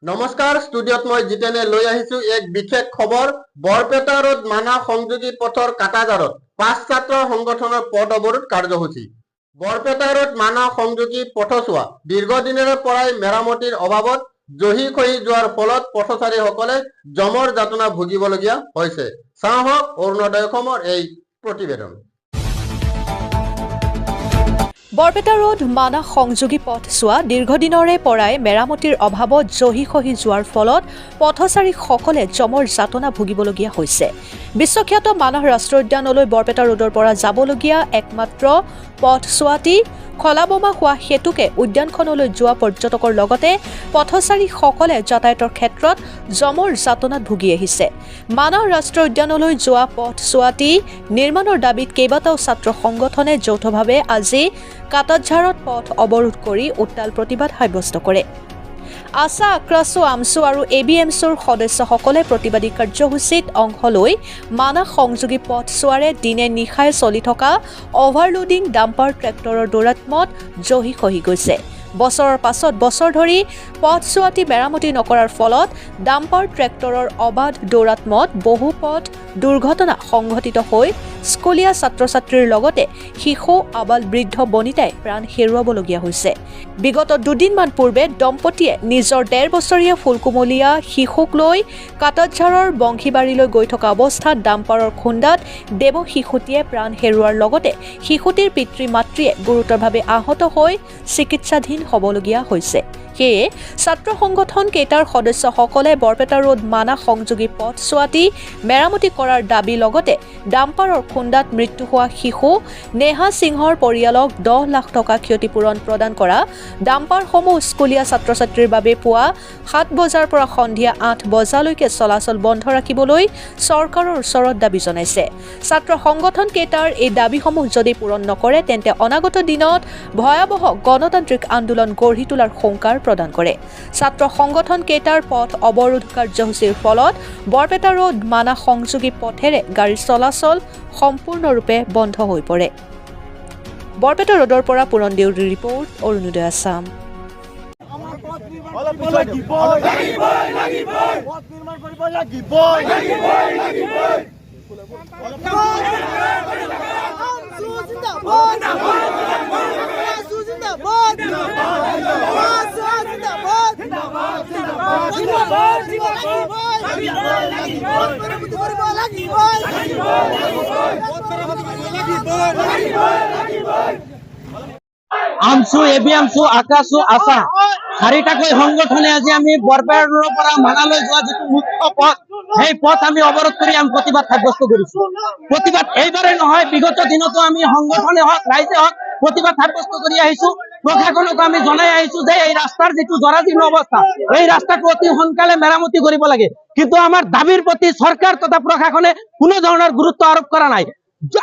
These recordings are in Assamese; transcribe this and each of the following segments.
নমস্কাৰ ষ্টুডিঅ'ত মই জিতেনে লৈ আহিছো এক বিশেষ খবৰ। বৰপেটা ৰোড মানা সংযোগী পথৰ কাটাজাৰত 5 ছাত্ৰ সংগঠনৰ পথ অৱৰোধ কাৰ্যসূচী। বৰপেটা ৰোড মানা সংযোগী পথছোৱা দীৰ্ঘদিনৰে পৰাই মেৰামতিৰ অভাৱত জহি খহি যোৱাৰ ফলত পথচাৰীসকলে জমৰ যাতনা ভুগিবলগীয়া হৈছে। চাওক অৰুণোদয় অসমৰ এই প্ৰতিবেদন। বৰপেটা ৰোড মানা সংযোগী পথছোৱা দীৰ্ঘদিনৰে পৰাই মেৰামতিৰ অভাৱত জহি খহি যোৱাৰ ফলত পথচাৰীসকলে জমৰ যাতনা ভুগিবলগীয়া হৈছে। বিশ্বখ্যাত মানাহ ৰাষ্ট্ৰীয় উদ্যানলৈ বৰপেটা ৰোডৰ পৰা যাবলগীয়া একমাত্ৰ পথছোৱাটি খলাবমা হোৱা হেতুকে উদ্যানখনলৈ যোৱা পৰ্যটকৰ লগতে পথচাৰীসকলে যাতায়াতৰ ক্ষেত্ৰত জমৰ যাতনাত ভুগি আহিছে। মানাহ ৰাষ্ট্ৰীয় উদ্যানলৈ যোৱা পথছোৱাটি নিৰ্মাণৰ দাবীত কেইবাটাও ছাত্ৰ সংগঠনে যৌথভাৱে আজি কাটাঝাৰত পথ অৱৰোধ কৰি উত্তাল প্ৰতিবাদ সাব্যস্ত কৰে। আশা আক্ৰাছু আমছু আৰু ABMছৰ সদস্যসকলে প্ৰতিবাদী কাৰ্যসূচীত অংশ লৈ মানাহ সংযোগী পথছোৱাৰে দিনে নিশাই চলি থকা অভাৰলোডিং ডাম্পাৰ ট্ৰেক্টৰৰ দৌৰাত্মত জহি খহি গৈছে। বছৰৰ পাছত বছৰ ধৰি পথছোৱাটি মেৰামতি নকৰাৰ ফলত ডাম্পাৰ ট্ৰেক্টৰৰ অবাধ দৌৰাত্মত বহু পথ দুৰ্ঘটনা সংঘটিত হৈ স্কুলীয়া ছাত্ৰ ছাত্ৰীৰ লগতে শিশু আবাল বৃদ্ধ বনিতাই প্ৰাণ হেৰুৱাবলগীয়া হৈছে। বিগত দুদিনমান পূৰ্বে দম্পতীয়ে নিজৰ 1.5 বছৰীয়া ফুলকুমলীয়া শিশুক লৈ কাটাঝাৰৰ বংশীবাৰীলৈ গৈ থকা অৱস্থাত ডাম্পাৰৰ খুন্দাত দেৱ শিশুটিয়ে প্ৰাণ হেৰুৱাৰ লগতে শিশুটিৰ পিতৃ মাতৃয়ে গুৰুতৰভাৱে আহত হৈ চিকিৎসাধীন হ'বলগীয়া হৈছে। সেয়ে ছাত্ৰ সংগঠন কেইটাৰ সদস্যসকলে বৰপেটা ৰোড মানা সংযোগী পথছোৱাটি মেৰামতি কৰাৰ দাবী লগতে ডাম্পাৰৰ খুন্দাত মৃত্যু হোৱা শিশু নেহা সিংহৰ পৰিয়ালক 10 লাখ টকা ক্ষতিপূৰণ প্ৰদান কৰা ডাম্পাৰসমূহ স্কুলীয়া ছাত্ৰ ছাত্ৰীৰ বাবে পুৱা 7 বজাৰ পৰা সন্ধিয়া 8 বজালৈকে চলাচল বন্ধ ৰাখিবলৈ চৰকাৰৰ ওচৰত দাবী জনাইছে। ছাত্ৰ সংগঠন কেইটাৰ এই দাবীসমূহ যদি পূৰণ নকৰে তেন্তে অনাগত দিনত ভয়াৱহ গণতান্ত্ৰিক আন্দোলন গঢ়ি তোলাৰ সংকাৰ প্ৰদান কৰে। ছাত্ৰ সংগঠন কেইটাৰ পথ অৱৰোধ কাৰ্যসূচীৰ ফলত বৰপেটা ৰোড মানা সংযোগী পথেৰে গাড়ী চলাচল সম্পূৰ্ণৰূপে বন্ধ হৈ পৰে। বৰপেটা ৰোডৰ পৰা পুৰণ দেউৰীৰ ৰিপৰ্ট, অৰুণোদয় আছাম। আমছু ABMছু আকাশু আশা চাৰিটাকৈ সংগঠনে আজি আমি বৰপেটা ৰোডৰ পৰা মানালৈ যোৱা যিটো মুখ্য পথ সেই পথ আমি অৱৰোধ কৰি আমি প্ৰতিবাদ সাব্যস্ত কৰিছো। প্ৰতিবাদ এইবাৰে নহয়, বিগত দিনতো আমি সংগঠনে হওক ৰাইজে হওক প্ৰতিবাদ সাব্যস্ত কৰি আহিছো। প্ৰশাসনক আমি জনাই আহিছো যে এই ৰাস্তাৰ যিটো জৰাজীৰ্ণ অৱস্থা এই ৰাস্তাটো অতি সোনকালে মেৰামতি কৰিব লাগে, কিন্তু আমাৰ দাবীৰ প্ৰতি চৰকাৰ তথা প্ৰশাসনে কোনো ধৰণৰ গুৰুত্ব আৰোপ কৰা নাই।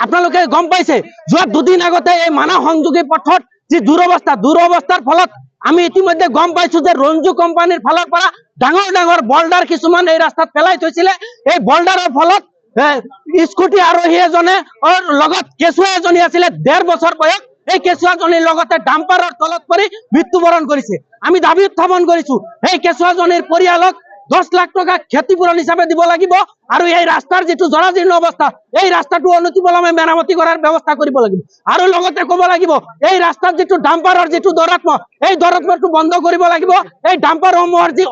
আপোনালোকে গম পাইছে যোৱা দুদিন আগতে এই মানাহ সংযোগী পথত যি দুৰৱস্থাৰ ফলত আমি ইতিমধ্যে গম পাইছো যে ৰঞ্জু কোম্পানীৰ ফালৰ পৰা ডাঙৰ ডাঙৰ বল্ডাৰ কিছুমান এই ৰাস্তাত পেলাই থৈছিলে। এই বল্ডাৰৰ ফলত স্কুটি আৰোহী এজনে লগত কেঁচুৱা এজনী আছিলে 1.5 বছৰ বয়স, এই কেঁচুৱাজনীৰ লগতে ডাম্পাৰৰ তলত পৰি মৃত্যুবৰণ কৰিছে। আমি দাবী উত্থাপন কৰিছো এই কেঁচুৱাজনীৰ পৰিয়ালক 10 লাখ টকা ক্ষতিপূৰণ হিচাপে দিব লাগিব আৰু এই ৰাস্তাৰ যিটো জৰাজীৰ্ণ অৱস্থা এই ৰাস্তাটো অনতিপলমে মেৰামতি কৰাৰ ব্যৱস্থা কৰিব লাগিব। আৰু লগতে ক'ব লাগিব এই ৰাস্তাত যিটো ডাম্পাৰৰ যিটো দৌৰাত্ম এই দৌৰাত্মটো বন্ধ কৰিব লাগিব। এই ডাম্পাৰসমূহৰ যি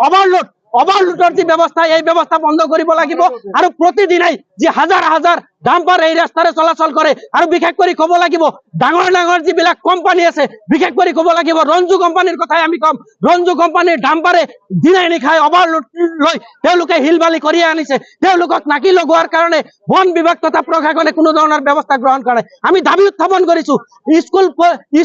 অভাৰলোডৰ যি ব্যৱস্থা এই ব্যৱস্থা বন্ধ কৰিব লাগিব। আৰু প্ৰতিদিনাই যি হাজাৰ হাজাৰ ডাম্পাৰ এই ৰাস্তাৰে চলাচল কৰে আৰু বিশেষ কৰি ক'ব লাগিব ডাঙৰ ডাঙৰ যিবিলাক কোম্পানী আছে, বিশেষ কৰি ক'ব লাগিব ৰঞ্জু কোম্পানীৰ কথাই আমি কম। ৰঞ্জু কোম্পানীৰ ডাম্পাৰে দিনাই নিশাই অভাৰলোড লৈ তেওঁলোকে শিল বালি কৰি আনিছে। তেওঁলোকক নাকি লগোৱাৰ কাৰণে বন বিভাগ তথা প্ৰশাসনে কোনো ধৰণৰ ব্যৱস্থা গ্ৰহণ কৰা নাই। আমি দাবী উত্থাপন কৰিছো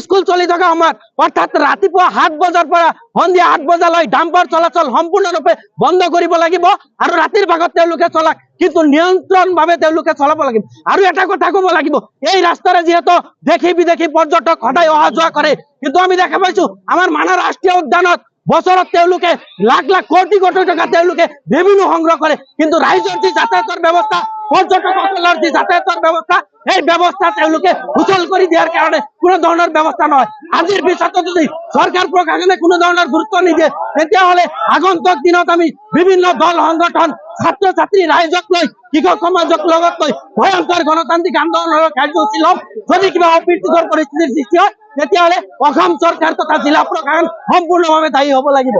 স্কুল চলি থকা সময়ত অৰ্থাৎ ৰাতিপুৱা 7 বজাৰ পৰা সন্ধিয়া 8 বজালৈ ডাম্পাৰ চলাচল সম্পূৰ্ণৰূপে বন্ধ কৰিব লাগিব আৰু ৰাতিৰ ভাগত তেওঁলোকে চলাক, কিন্তু নিয়ন্ত্ৰণ ভাৱে তেওঁলোকে চলাব লাগিব। আৰু এটা কথা ক'ব লাগিব এই ৰাস্তাৰে যিহেতু দেশী বিদেশী পৰ্যটক সদায় অহা যোৱা কৰে, কিন্তু আমি দেখা পাইছো আমাৰ মানাহ ৰাষ্ট্ৰীয় উদ্যানত বছৰত তেওঁলোকে লাখ লাখ কোটি কোটি টকা তেওঁলোকে ৰেভিনিউ সংগ্ৰহ কৰে, কিন্তু ৰাইজৰ যি যাতায়াতৰ ব্যৱস্থা পৰ্যটকসকলৰ যি যাতায়াতৰ ব্যৱস্থা এই ব্যৱস্থা তেওঁলোকে সুচল কৰি দিয়াৰ কাৰণে কোনো ধৰণৰ ব্যৱস্থা নহয়। আজিৰ পিছতো যদি চৰকাৰ প্ৰশাসনে কোনো ধৰণৰ গুৰুত্ব নিদিয়ে তেতিয়াহ'লে আগন্তুক দিনত আমি বিভিন্ন দল সংগঠন ছাত্ৰ ছাত্ৰী ৰাইজক লৈ কৃষক সমাজক লগত লৈ ভয়ংকৰ গণতান্ত্ৰিক আন্দোলনৰ কাৰ্যসূচী ল'ম। যদি কিবা অপ্ৰীতিকৰ পৰিস্থিতিৰ সৃষ্টি হয় তেতিয়াহ'লে অসম চৰকাৰ তথা জিলা প্ৰশাসন সম্পূৰ্ণভাৱে দায়ী হ'ব লাগিব।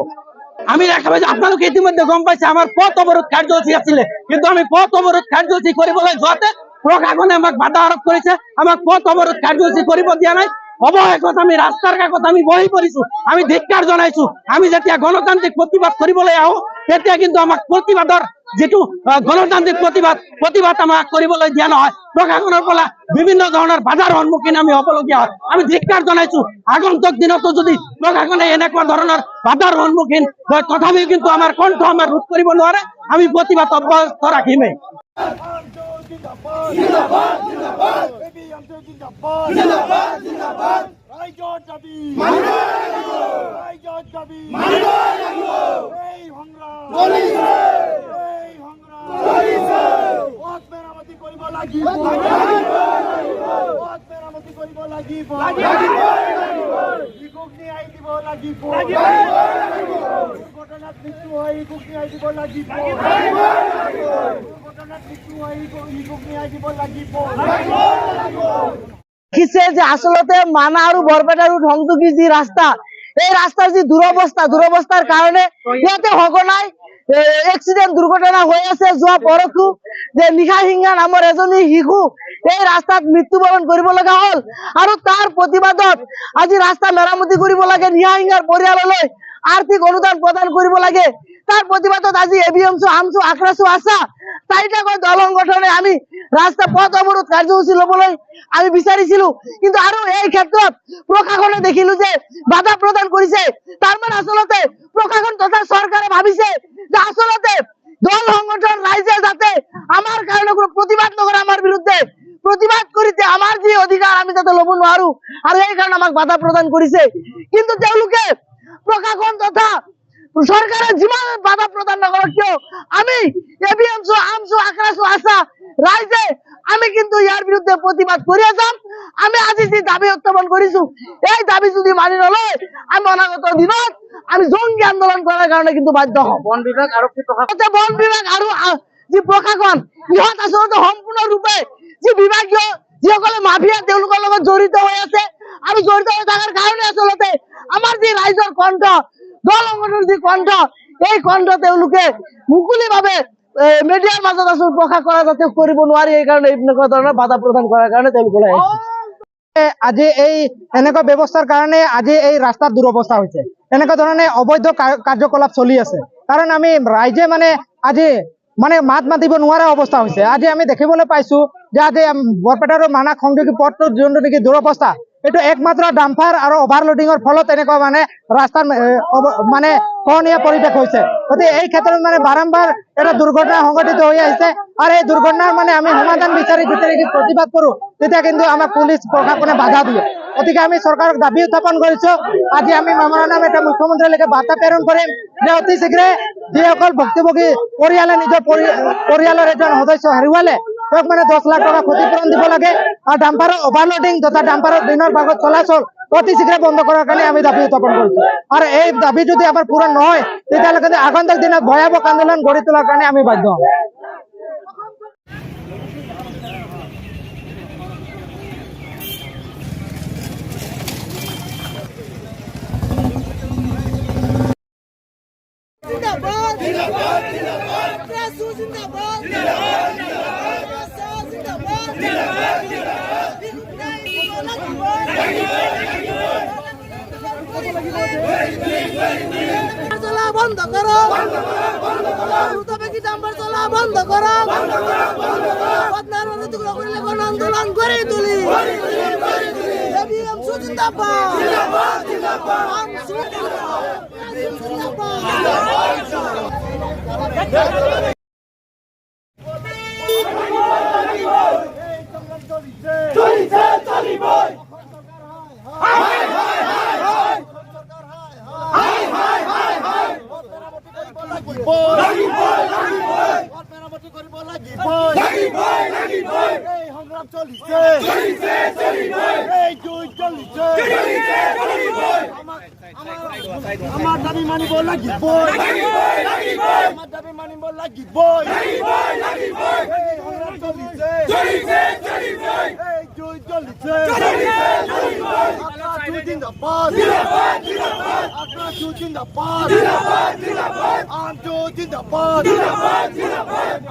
আমি দেখা পাইছো আপোনালোকে ইতিমধ্যে গম পাইছে আমাৰ পথ অৱৰোধ কাৰ্যসূচী আছিলে, কিন্তু আমি পথ অৱৰোধ কাৰ্যসূচী কৰিবলৈ যোৱাতে প্ৰশাসনে আমাক বাধা আৰোপ কৰিছে, আমাক পথ অৱৰোধ কাৰ্যসূচী কৰিব দিয়া নাই। অৱশেষত আমি ৰাস্তাৰ কাষত আমি বহি পৰিছো, আমি ধিক্কাৰ জনাইছো। আমি যেতিয়া গণতান্ত্ৰিক প্ৰতিবাদ কৰিবলৈ আহো তেতিয়া কিন্তু আমাক প্ৰতিবাদৰ যিটো গণতান্ত্ৰিক প্ৰতিবাদ আমাক কৰিবলৈ দিয়া নহয়। প্ৰশাসনৰ পৰা বিভিন্ন ধৰণৰ বাধাৰ সন্মুখীন আমি হ'বলগীয়া হয়। আমি ধিক্কাৰ জনাইছো। আগন্তুক দিনতো যদি প্ৰশাসনে এনেকুৱা ধৰণৰ বাধাৰ সন্মুখীন হয় তথাপিও কিন্তু আমাৰ কণ্ঠ আমাৰ ৰোধ কৰিব নোৱাৰে। আমি প্ৰতিবাদ অব্যাহত ৰাখিমেই। দেখিছে যে আসলতে মানা আৰু বৰপেটা ৰোড সংযোগী যি ৰাস্তা, এই ৰাস্তাৰ যি দুৰৱস্থাৰ কাৰণে ইয়াতে সঘনাই এক্সিডেন্ট দুৰ্ঘটনা হৈ আছে। যোৱা পৰশু যে নিশা সিংহা নামৰ এজনী শিশু এই ৰাস্তাত মৃত্যুবৰণ কৰিব লগা হ'ল, আৰু তাৰ প্ৰতিবাদত আজি ৰাস্তা মেৰামতি কৰিব লাগে, নিশা সিংহাৰ পৰিয়াললৈ আৰ্থিক অনুদান প্ৰদান কৰিব লাগে। তাৰ প্ৰতিবাদত আজি এবিএমছু, আমছু, আক্ৰাছু, আছা চাৰিটাকৈ দল সংগঠনে আমি ৰাস্তা পথ অৱৰোধ কাৰ্যসূচী ল'বলৈ আমি বিচাৰিছিলো, কিন্তু আৰু এই ক্ষেত্ৰত প্ৰশাসনে দেখিলো যে বাধা প্ৰদান কৰিছে। তাৰমানে আচলতে প্ৰশাসন তথা চৰকাৰে ভাবিছে যে আচলতে দল সংগঠন ৰাইজে যাতে আমাৰ কাৰণে কোনো প্ৰতিবাদ নকৰে, আমাৰ বিৰুদ্ধে প্ৰতিবাদ কৰিছে আমাৰ যি অধিকাৰ আমি যাতে ল'ব নোৱাৰো, আৰু এই কাৰণে আমাক বাধা প্ৰদান কৰিছে। কিন্তু তেওঁলোকে প্ৰশাসন তথা চৰকাৰে যিমান বাধা প্ৰদান নকৰক কিয় আমি এবিএমছু, আমছু, আক্ৰাছু, আছা ৰাইজে আমি কিন্তু ইয়াৰ বিৰুদ্ধে প্ৰতিবাদ কৰিয়ে যাম। আমি আজি যি দাবী উত্থাপন কৰিছো এই দাবী যদি মানি নলয় আমি অনাগত দিনত আমি জংগী আন্দোলন কৰাৰ কাৰণে কিন্তু বাধ্য হম। বন বিভাগ আৰু যি প্ৰশাসন ইহঁত আচলতে সম্পূৰ্ণৰূপে যি বিভাগীয় যিসকলে মাফিয়া তেওঁলোকৰ লগত জড়িত হৈ আছে, আৰু জড়িত হৈ থকাৰ কাৰণে আচলতে আমাৰ যি ৰাইজৰ কণ্ঠ, দল সংগঠনৰ যি কণ্ঠ, এই কণ্ঠ তেওঁলোকে মুকলিভাৱে মিডিয়াৰ মাজত আচলতে প্ৰকাশ কৰা যাতে কৰিব নোৱাৰি, এই কাৰণে এনেকুৱা ধৰণৰ বাধা প্ৰদান কৰাৰ কাৰণে তেওঁলোকে আজি এই এনেকুৱা ব্যৱস্থাৰ কাৰণে আজি এই ৰাস্তাৰ দুৰৱস্থা হৈছে। এনেকুৱা ধৰণে অবৈধ কাৰ্যকলাপ চলি আছে, কাৰণ আমি ৰাইজে আজি মাত মাতিব নোৱাৰা অৱস্থা হৈছে। আজি আমি দেখিবলৈ পাইছো যে আজি বৰপেটা আৰু মানাহ সংযোগী পথটোৰ যোনটো নেকি দুৰৱস্থা, এইটো একমাত্ৰ ডাম্পাৰ আৰু অভাৰলোডিঙৰ ফলত এনেকুৱা ৰাস্তাৰ খহনীয়া পৰিৱেশ হৈছে। গতিকে এই ক্ষেত্ৰত বাৰম্বাৰ এটা দুৰ্ঘটনা সংঘটিত হৈ আহিছে, আৰু এই দুৰ্ঘটনাৰ আমি সমাধান বিচাৰি যেতিয়া প্ৰতিবাদ কৰো তেতিয়া কিন্তু আমাক পুলিচ প্ৰশাসনে বাধা দিয়ে। গতিকে আমি চৰকাৰক দাবী উত্থাপন কৰিছো। আজি আমি মেমৰেণ্ডাম এটা মুখ্যমন্ত্ৰীলৈকে বাৰ্তা প্ৰেৰণ কৰিম যে অতি শীঘ্ৰে যিসকল ভুক্তভোগী পৰিয়ালে নিজৰ পৰিয়ালৰ এজন সদস্য হেৰুৱালে তেওঁক 10 লাখ টকা ক্ষতিপূৰণ দিব লাগে, আৰু ডাম্পাৰৰ অভাৰলোডিং তথা ডাম্পাৰৰ দিনৰ ভাগত চলাচল অতি শীঘ্ৰে বন্ধ কৰাৰ কাৰণে আমি দাবী উত্থাপন কৰিছো। আৰু এই দাবী যদি আমাৰ পূৰণ নহয় তেতিয়াহ'লে আগন্তুক দিনত ভয়াৱহ আন্দোলন গঢ়ি তোলাৰ কাৰণে আমি বাধ্য হম। বন্ধ করো, ডাম্পার চলা বন্ধ করো, আন্দোলন করে তুলি। এবিএমছু জিন্দাবাদ। আমার দাবি মানিব লাগিব আমার দাবি মানিব লাগিব এই সংগ্রাম চলিছে এই জয় চলিছে আপনার জিন্দাবাদ আপনার জিন্দাবাদ আম জিন্দাবাদ জিন্দাবাদ